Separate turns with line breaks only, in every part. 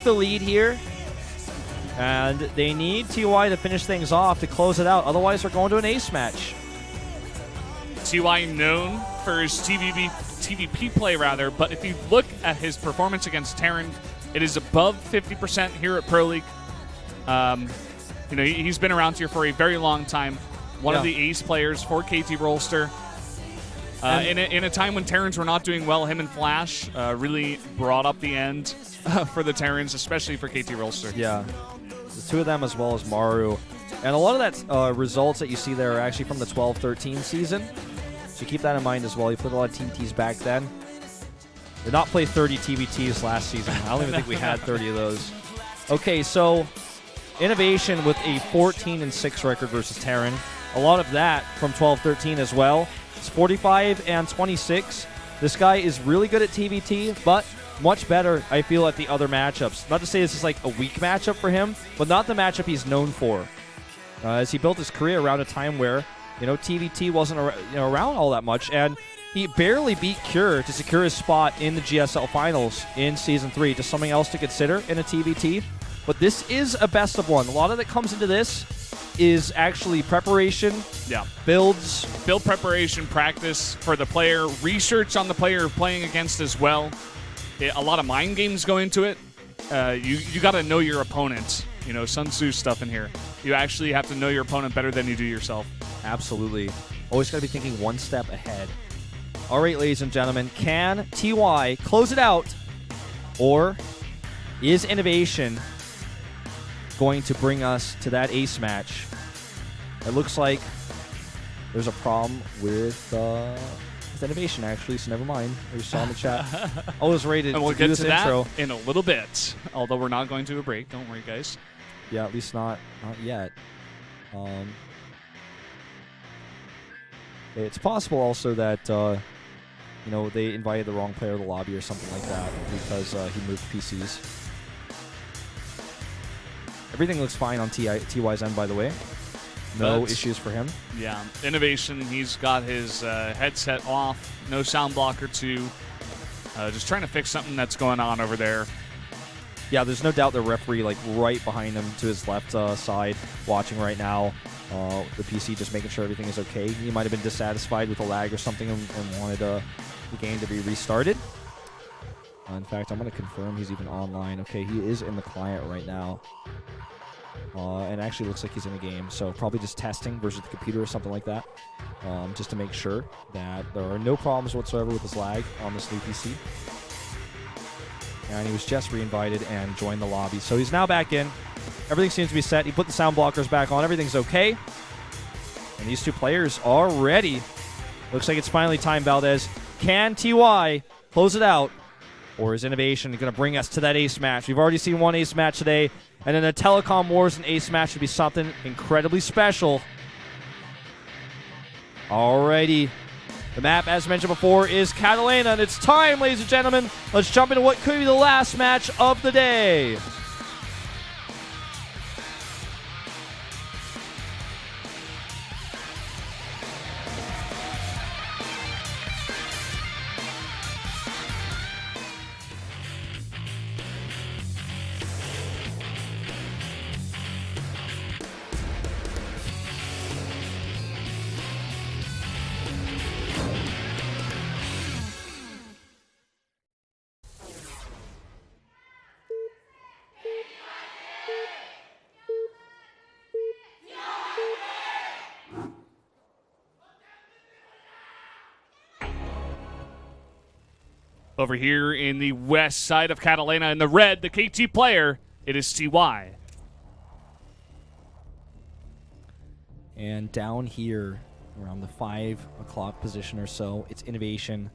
the lead here, and they need TY to finish things off to close it out. Otherwise, they're going to an ace match.
TY known for his TVP play, rather, but if you look at his performance against Terran, it is above 50% here at Pro League. You know, he's been around here for a very long time. One of the ace players for KT Rolster. In a time when Terrans were not doing well, him and Flash really brought up the end for the Terrans, especially for KT Rolster.
Yeah, the two of them as well as Maru. And a lot of that results that you see there are actually from the 12-13 season. So keep that in mind as well. You played a lot of TVTs back then. Did not play 30 TVTs last season. I don't even think we had 30 of those. Okay, so INnoVation with a 14-6 record versus Terran. A lot of that from 12-13 as well. It's 45-26. This guy is really good at TVT, but much better, I feel, at the other matchups. Not to say this is like a weak matchup for him, but not the matchup he's known for. As he built his career around a time where, you know, TVT wasn't around all that much, and he barely beat Cure to secure his spot in the GSL Finals in Season 3. Just something else to consider in a TVT. But this is a best of one. A lot of that comes into this is actually preparation, builds.
Build preparation, practice for the player, research on the player you're playing against as well. A lot of mind games go into it. You got to know your opponent. You know, Sun Tzu stuff in here. You actually have to know your opponent better than you do yourself.
Absolutely. Always got to be thinking one step ahead. All right, ladies and gentlemen, can TY close it out, or is INnoVation going to bring us to that ace match? It looks like there's a problem with INnoVation, actually, so never mind. I just saw in the chat. I was ready to
and we'll
do
get
this
to
intro.
that in a little bit, although we're not going to a break. Don't worry, guys.
Yeah, at least not yet. It's possible also that you know, they invited the wrong player to the lobby or something like that because he moved PCs. Everything looks fine on TY's end, by the way. No issues for him.
Yeah, INnoVation, he's got his headset off, no sound blocker too. Just trying to fix something that's going on over there.
Yeah, there's no doubt the referee, like, right behind him to his left side, watching right now. The PC just making sure everything is okay. He might have been dissatisfied with the lag or something and wanted the game to be restarted. In fact, I'm going to confirm he's even online. Okay, he is in the client right now. And actually looks like he's in the game, so probably just testing versus the computer or something like that, just to make sure that there are no problems whatsoever with this lag on this new PC. And he was just re-invited and joined the lobby, so he's now back in. Everything seems to be set. He put the sound blockers back on. Everything's okay. And these two players are ready. Looks like it's finally time, Valdez. Can TY close it out, or is INnoVation going to bring us to that ace match? We've already seen one ace match today, and in a Telecom Wars, an ace match should be something incredibly special. Alrighty. The map, as mentioned before, is Catalina, and it's time, ladies and gentlemen. Let's jump into what could be the last match of the day.
Over here in the west side of Catalina, in the red, the KT player, it is TY.
And down here, around the 5 o'clock position or so, it's INnoVation.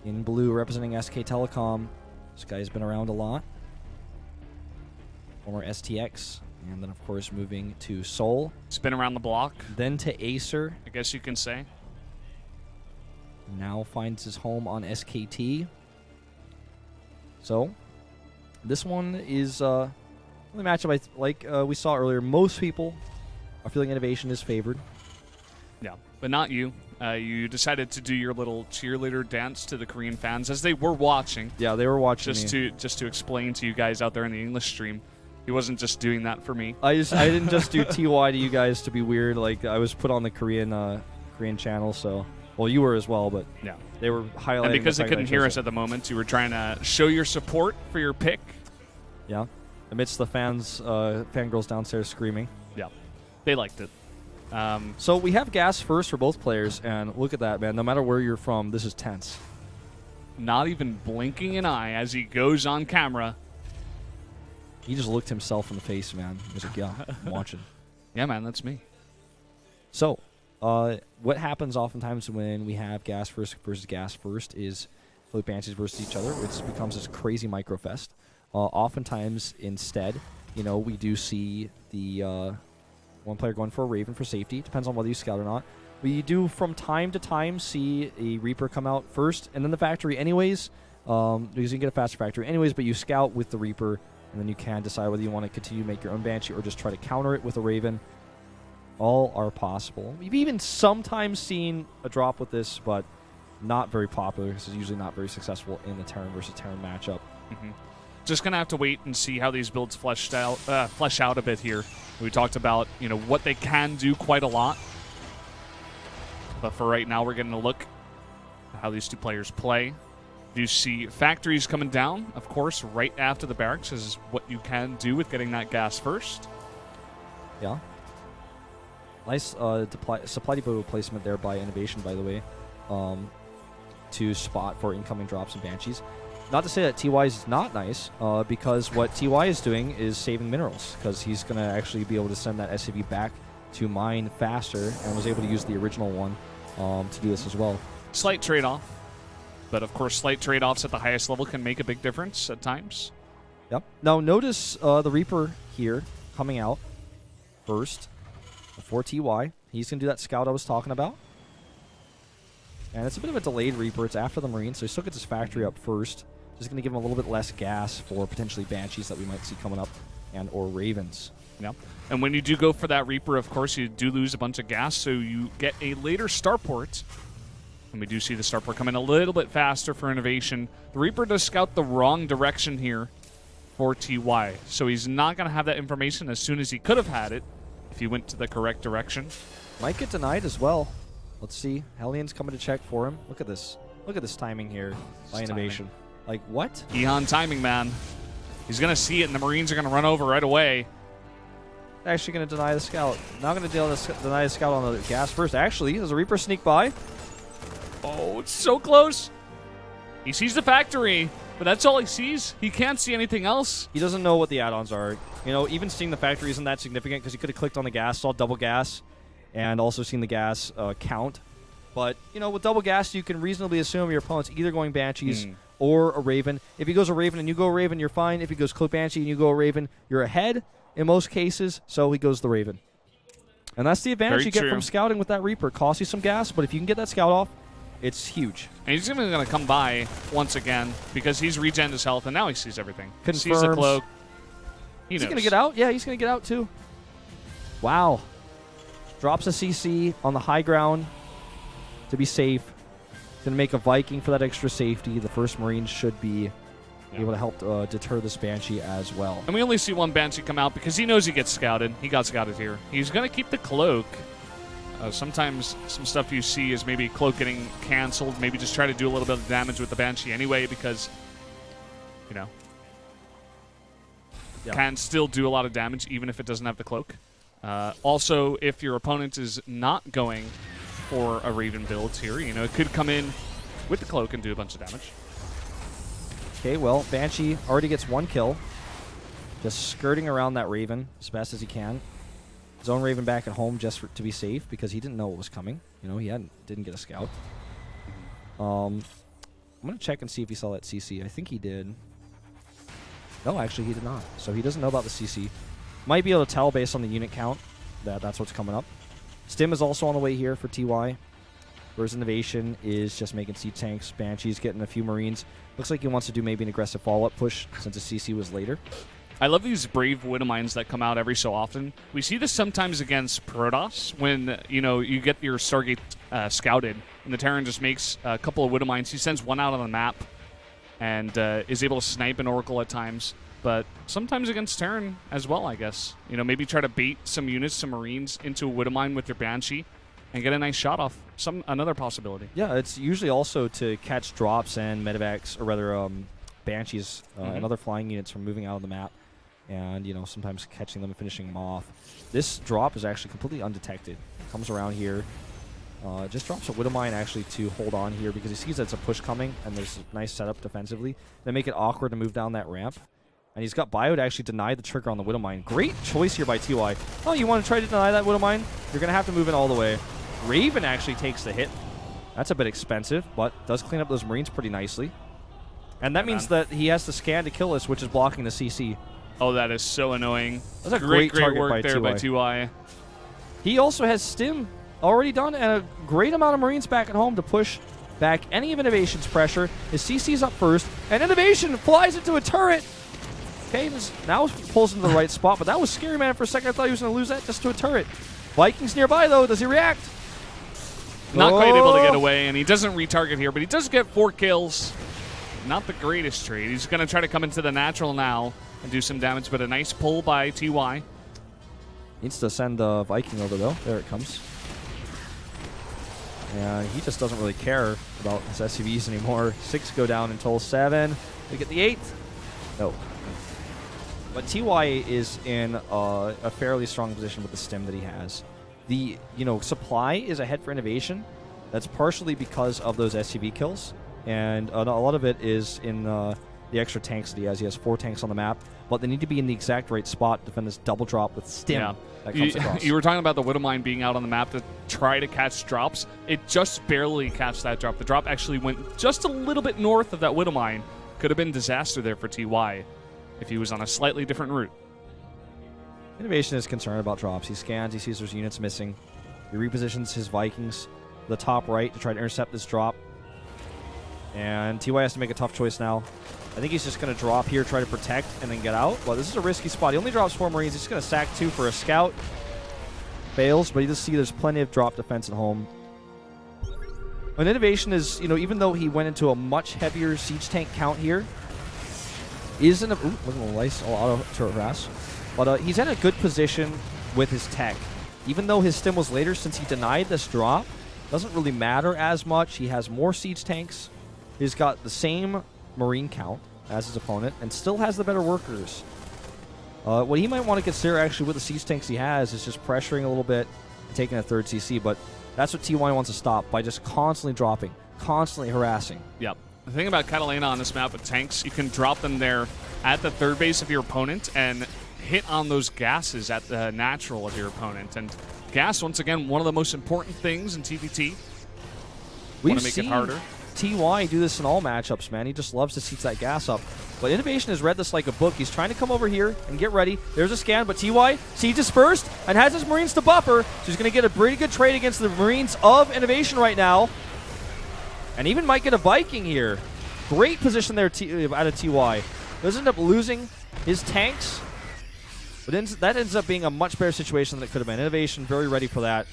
In blue, representing SK Telecom. This guy's been around a lot. Former STX. And then, of course, moving to Seoul.
It's been around the block.
Then to Acer.
I guess you can say.
Now finds his home on SKT. So, this one is the matchup like we saw earlier. Most people are feeling INnoVation is favored.
Yeah, but not you. You decided to do your little cheerleader dance to the Korean fans as they were watching.
Yeah, they were watching
just to explain to you guys out there in the English stream. He wasn't just doing that for me.
I didn't just do TY to you guys to be weird. Like, I was put on the Korean channel, so well, you were as well, but
yeah,
they were highlighting.
And because they couldn't hear us at the moment, you were trying to show your support for your pick.
Yeah, amidst the fangirls downstairs screaming.
Yeah, they liked it.
So we have gas first for both players, and look at that, man. No matter where you're from, this is tense.
Not even blinking an eye as he goes on camera.
He just looked himself in the face, man. He was like, yeah, I'm watching.
Yeah, man, that's me.
So, what happens oftentimes when we have gas first versus gas first is Flip Banshees versus each other. It becomes this crazy microfest. Oftentimes, instead, we do see the one player going for a Raven for safety. Depends on whether you scout or not. We do, from time to time, see a Reaper come out first, and then the factory anyways, because you can get a faster factory anyways, but you scout with the Reaper, and then you can decide whether you want to continue to make your own Banshee or just try to counter it with a Raven. All are possible. We've even sometimes seen a drop with this, but not very popular. This is usually not very successful in the Terran versus Terran matchup.
Mm-hmm. Just going to have to wait and see how these builds flesh out a bit here. We talked about, what they can do quite a lot. But for right now, we're getting a look at how these two players play. You see factories coming down, of course, right after the barracks is what you can do with getting that gas first.
Yeah. Nice supply depot placement there by INnoVation, by the way, to spot for incoming drops and Banshees. Not to say that TY is not nice, because what TY is doing is saving minerals, because he's going to actually be able to send that SCV back to mine faster, and was able to use the original one to do this as well.
Slight trade-off. But, of course, slight trade-offs at the highest level can make a big difference at times.
Yep. Now, notice the Reaper here coming out first before TY. He's going to do that scout I was talking about. And it's a bit of a delayed Reaper. It's after the Marine, so he still gets his factory up first. Just going to give him a little bit less gas for potentially Banshees that we might see coming up, and or Ravens.
Yeah. And when you do go for that Reaper, of course, you do lose a bunch of gas, so you get a later starport. And we do see the starport come in a little bit faster for INnoVation. The Reaper does scout the wrong direction here for TY. So he's not going to have that information as soon as he could have had it if he went to the correct direction.
Might get denied as well. Let's see. Hellion's coming to check for him. Look at this. Look at this timing here by INnoVation. Like, what?
Eon timing, man. He's going to see it, and the Marines are going to run over right away.
Actually going to deny the scout. Not going to deny the scout on the gas first. Actually, does a Reaper sneak by?
Oh, it's so close. He sees the factory, but that's all he sees. He can't see anything else.
He doesn't know what the add-ons are. Even seeing the factory isn't that significant because he could have clicked on the gas, saw double gas, and also seen the gas count. But, with double gas, you can reasonably assume your opponent's either going Banshees or a Raven. If he goes a Raven and you go a Raven, you're fine. If he goes Cloak Banshee and you go a Raven, you're ahead in most cases, so he goes the Raven. And that's the advantage you get from scouting with that Reaper. Costs you some gas, but if you can get that scout off, it's huge.
And he's even going to come by once again because he's regen his health, and now he sees everything.
Confirms.
Sees the cloak.
He's going to get out? Yeah, he's going to get out too. Wow. Drops a CC on the high ground to be safe. Going to make a Viking for that extra safety. The first Marines should be able to help deter this Banshee as well.
And we only see one Banshee come out because he knows he gets scouted. He got scouted here. He's going to keep the cloak. Sometimes some stuff you see is maybe cloak getting canceled. Maybe just try to do a little bit of damage with the Banshee anyway because, can still do a lot of damage even if it doesn't have the cloak. Also, if your opponent is not going for a Raven build here, it could come in with the cloak and do a bunch of damage.
Okay, well, Banshee already gets one kill. Just skirting around that Raven as best as he can. His own Raven back at home just to be safe because he didn't know what was coming. He didn't get a scout. I'm going to check and see if he saw that CC. I think he did. No, actually he did not. So he doesn't know about the CC. Might be able to tell based on the unit count that that's what's coming up. Stim is also on the way here for TY. Whereas INnoVation is just making siege tanks. Banshee's getting a few Marines. Looks like he wants to do maybe an aggressive follow-up push since the CC was later.
I love these brave Widowmines that come out every so often. We see this sometimes against Protoss when, you get your Stargate scouted, and the Terran just makes a couple of Widowmines. He sends one out on the map and is able to snipe an Oracle at times. But sometimes against Terran as well, I guess. Maybe try to bait some units, some Marines, into a Widowmine with your Banshee and get a nice shot off. Another possibility.
Yeah, it's usually also to catch drops and medevacs, or rather Banshees and other flying units from moving out of the map. And, sometimes catching them and finishing them off. This drop is actually completely undetected. Comes around here. Just drops a Widowmine actually to hold on here because he sees that it's a push coming and there's a nice setup defensively. They make it awkward to move down that ramp. And he's got Bio to actually deny the trigger on the Widowmine. Great choice here by TY. Oh, you want to try to deny that Widowmine? You're going to have to move in all the way. Raven actually takes the hit. That's a bit expensive, but does clean up those Marines pretty nicely. And that means that he has to scan to kill us, which is blocking the CC.
Oh, that is so annoying.
That's a great target
work
by
there by
TY.
TY.
He also has Stim already done and a great amount of Marines back at home to push back any of INnoVation's pressure. His CC's up first, and INnoVation flies into a turret. Okay, now pulls into the right spot, but that was scary, man. For a second, I thought he was going to lose that just to a turret. Vikings nearby, though. Does he react?
Not quite able to get away, and he doesn't retarget here, but he does get 4 kills. Not the greatest trade. He's going to try to come into the natural now and do some damage, but a nice pull by TY.
Needs to send the Viking over, though. There it comes. And he just doesn't really care about his SCVs anymore. 6 go down until 7. We get the 8th. No. But TY is in a fairly strong position with the stim that he has. The supply is ahead for INnoVation. That's partially because of those SCV kills, and a lot of it is in the extra tanks that he has. He has 4 tanks on the map, but they need to be in the exact right spot to defend this double drop with stim that comes across.
You were talking about the Widowmine being out on the map to try to catch drops. It just barely catched that drop. The drop actually went just a little bit north of that Widowmine. Could have been disaster there for TY if he was on a slightly different route.
INnoVation is concerned about drops. He scans, he sees there's units missing. He repositions his Vikings to the top right to try to intercept this drop. And TY has to make a tough choice now. I think he's just going to drop here, try to protect, and then get out. Well, this is a risky spot. He only drops 4 Marines. He's going to sack 2 for a scout. Fails, but you just see there's plenty of drop defense at home. And INnoVation is, even though he went into a much heavier siege tank count here, is in a... Ooh, look at the nice auto turret harass. But he's in a good position with his tech. Even though his stim was later, since he denied this drop, doesn't really matter as much. He has more siege tanks. He's got the same Marine count as his opponent, and still has the better workers. What he might want to consider, actually, with the siege tanks he has, is just pressuring a little bit and taking a 3rd CC. But that's what TY wants to stop, by just constantly dropping, constantly harassing.
Yep. The thing about Catalina on this map with tanks, you can drop them there at the 3rd base of your opponent and hit on those gases at the natural of your opponent. And gas, once again, one of the most important things in TVT. Want to make it harder.
TY do this in all matchups, man. He just loves to seat that gas up. But INnoVation has read this like a book. He's trying to come over here and get ready. There's a scan, but TY sieges first and has his Marines to buffer. So he's going to get a pretty good trade against the Marines of INnoVation right now. And even might get a Viking here. Great position there out of TY. Does end up losing his tanks. But that ends up being a much better situation than it could have been. INnoVation very ready for that.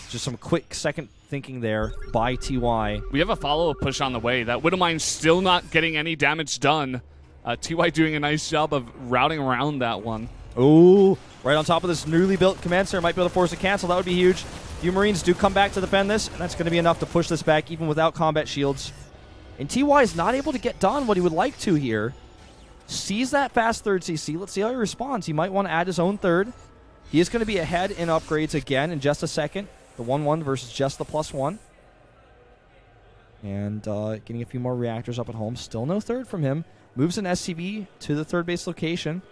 Just some quick second thinking there by TY.
We have a follow-up push on the way. That Widowmine's still not getting any damage done. TY doing a nice job of routing around that one.
Ooh, right on top of this newly built command center. Might be able to force a cancel. That would be huge. Few Marines do come back to defend this, and that's going to be enough to push this back even without combat shields. And TY is not able to get done what he would like to here. Sees that fast 3rd CC. Let's see how he responds. He might want to add his own 3rd. He is going to be ahead in upgrades again in just a second. The 1-1 versus just the +1. And getting a few more reactors up at home. Still no 3rd from him. Moves an SCV to the 3rd base location.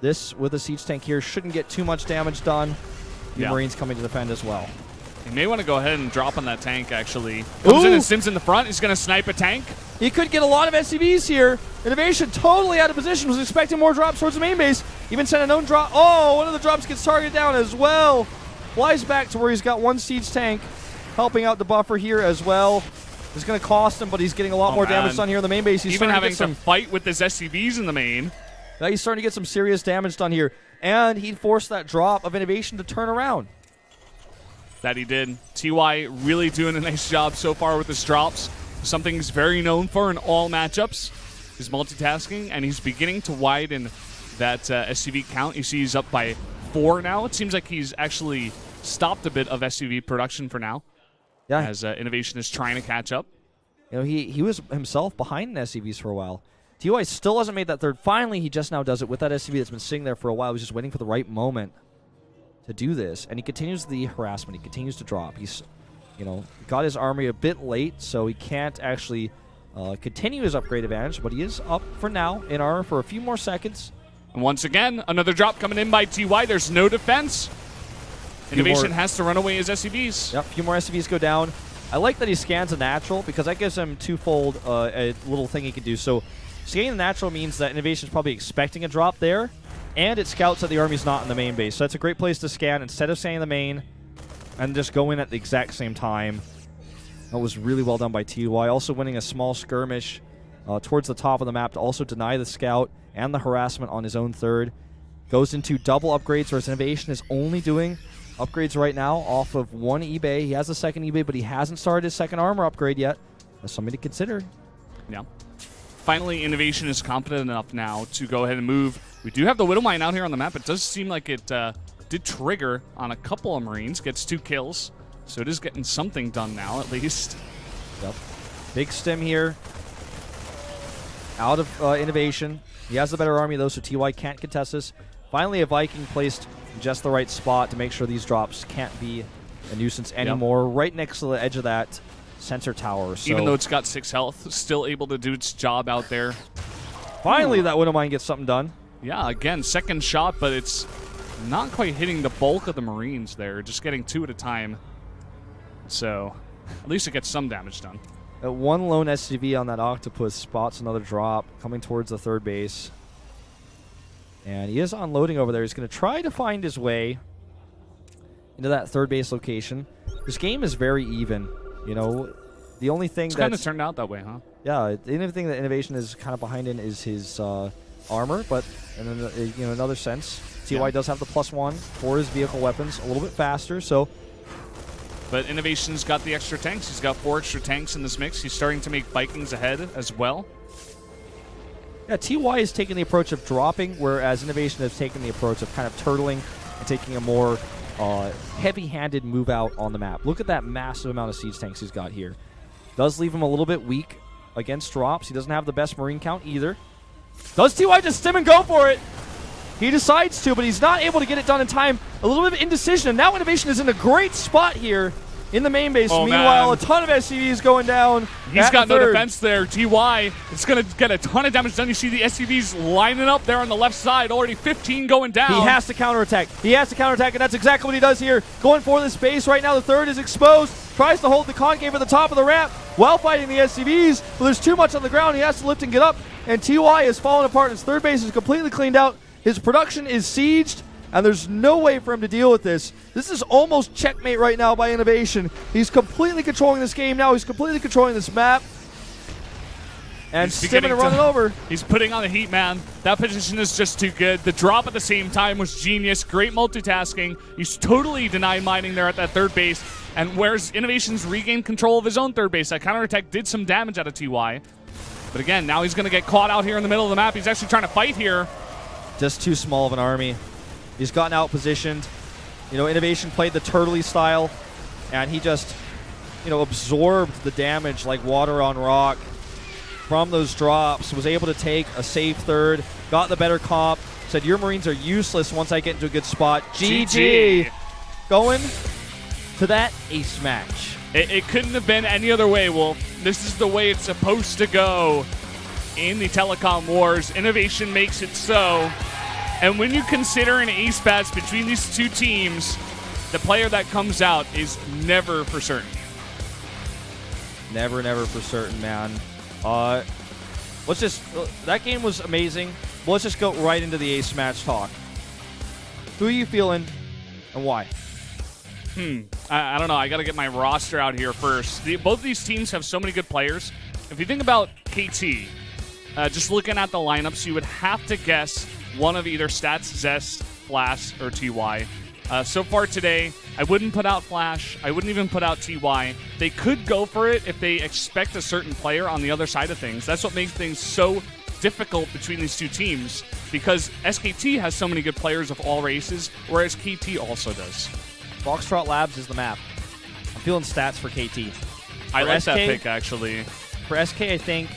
This, with a siege tank here, shouldn't get too much damage done. The Marines coming to defend as well.
He may want to go ahead and drop on that tank, actually. Comes in and stims in the front. He's going to snipe a tank.
He could get a lot of SCVs here. INnoVation totally out of position. Was expecting more drops towards the main base. Even sent a known drop. Oh, one of the drops gets targeted down as well. Flies back to where he's got 1 siege tank. Helping out the buffer here as well. It's going to cost him, but he's getting a lot more damage done here in the main base. He's
even having to fight with his SCVs in the main.
Now he's starting to get some serious damage done here. And he forced that drop of INnoVation to turn around.
That he did. TY really doing a nice job so far with his drops. Something he's very known for in all matchups is multitasking, and he's beginning to widen that SCV count. You see he's up by 4 now. It seems like he's actually stopped a bit of SCV production for now.
Yeah.
As INnoVation is trying to catch up.
You know, he was himself behind in SCVs for a while. TY still hasn't made that third. Finally, he just now does it with that SCV that's been sitting there for a while. He's just waiting for the right moment to do this, and he continues the harassment. He continues to drop. He's, you know, got his army a bit late, so he can't actually continue his upgrade advantage, but he is up for now in armor for a few more seconds.
And once again, another drop coming in by TY. There's no defense. INnoVation has to run away his SCVs.
Yep, a few more SCVs go down. I like that he scans a natural because that gives him twofold a little thing he can do. So scanning the natural means that INnoVation is probably expecting a drop there, and it scouts that the army's not in the main base. So that's a great place to scan instead of scanning the main and just go in at the exact same time. That was really well done by TY. Also winning a small skirmish towards the top of the map to also deny the scout and the harassment on his own third. Goes into double upgrades, whereas INnoVation is only doing upgrades right now off of 1 eBay. He has a second eBay, but he hasn't started his second armor upgrade yet. That's something to consider.
Yeah. Finally, INnoVation is confident enough now to go ahead and move. We do have the Widow Mine out here on the map. It does seem like it did trigger on a couple of Marines. Gets 2 kills. So it is getting something done now, at least.
Yep. Big stim here. Out of INnoVation. He has the better army, though, so TY can't contest this. Finally, a Viking placed in just the right spot to make sure these drops can't be a nuisance anymore. Yep. Right next to the edge of that sensor tower. So
even though it's got 6 health, still able to do its job out there.
Finally, that Widow Mine gets something done.
Yeah, again, second shot, but it's not quite hitting the bulk of the Marines there. Just getting 2 at a time. So at least it gets some damage done.
One lone SCV on that Octopus spots another drop coming towards the third base. And he is unloading over there. He's going to try to find his way into that third base location. This game is very even. You know, the only thing that's
kind of turned out that way, huh?
Yeah, the only thing that INnoVation is kind of behind in is his armor, but in another sense, TY does have the +1 for his vehicle weapons, a little bit faster, so.
But INnoVation's got the extra tanks. He's got 4 extra tanks in this mix. He's starting to make Vikings ahead as well.
Yeah, TY is taking the approach of dropping, whereas INnoVation has taken the approach of kind of turtling and taking a more heavy-handed move out on the map. Look at that massive amount of siege tanks he's got here. Does leave him a little bit weak against drops. He doesn't have the best Marine count either. Does TY just stim and go for it? He decides to, but he's not able to get it done in time. A little bit of indecision, and now INnoVation is in a great spot here in the main base. Meanwhile, a ton of SCVs going down.
He's got no defense there. TY is going to get a ton of damage done. You see the SCVs lining up there on the left side. Already 15 going down.
He has to counterattack. He has to counterattack, and that's exactly what he does here. Going for this base right now. The third is exposed. Tries to hold the concave at the top of the ramp while fighting the SCVs. But there's too much on the ground. He has to lift and get up. And TY is falling apart. His third base is completely cleaned out. His production is sieged, and there's no way for him to deal with this. This is almost checkmate right now by INnoVation. He's completely controlling this game now. He's completely controlling this map. And stimming and running over.
He's putting on the heat, man. That position is just too good. The drop at the same time was genius. Great multitasking. He's totally denied mining there at that third base. And whereas INnoVation's regained control of his own third base, that counterattack did some damage out of TY. But again, now he's going to get caught out here in the middle of the map. He's actually trying to fight here.
Just too small of an army. He's gotten out-positioned. You know, INnoVation played the turtley style, and he just, you know, absorbed the damage like water on rock from those drops, was able to take a safe third, got the better comp, said, your Marines are useless once I get into a good spot. GG! Going to that ace match.
It couldn't have been any other way, Wolf. This is the way it's supposed to go in the Telecom Wars. INnoVation makes it so. And when you consider an ace match between these two teams, the player that comes out is never for certain.
Never, never for certain, man. That game was amazing. Let's just go right into the ace match talk. Who are you feeling and why?
I don't know. I got to get my roster out here first. Both of these teams have so many good players. If you think about KT, just looking at the lineups, you would have to guess one of either Stats, Zest, Flash, or TY. So far today, I wouldn't put out Flash. I wouldn't even put out TY. They could go for it if they expect a certain player on the other side of things. That's what makes things so difficult between these two teams, because SKT has so many good players of all races, whereas KT also does.
Foxtrot Labs is the map. I'm feeling Stats for KT.
I like that
SK
pick, actually.
For SK, I think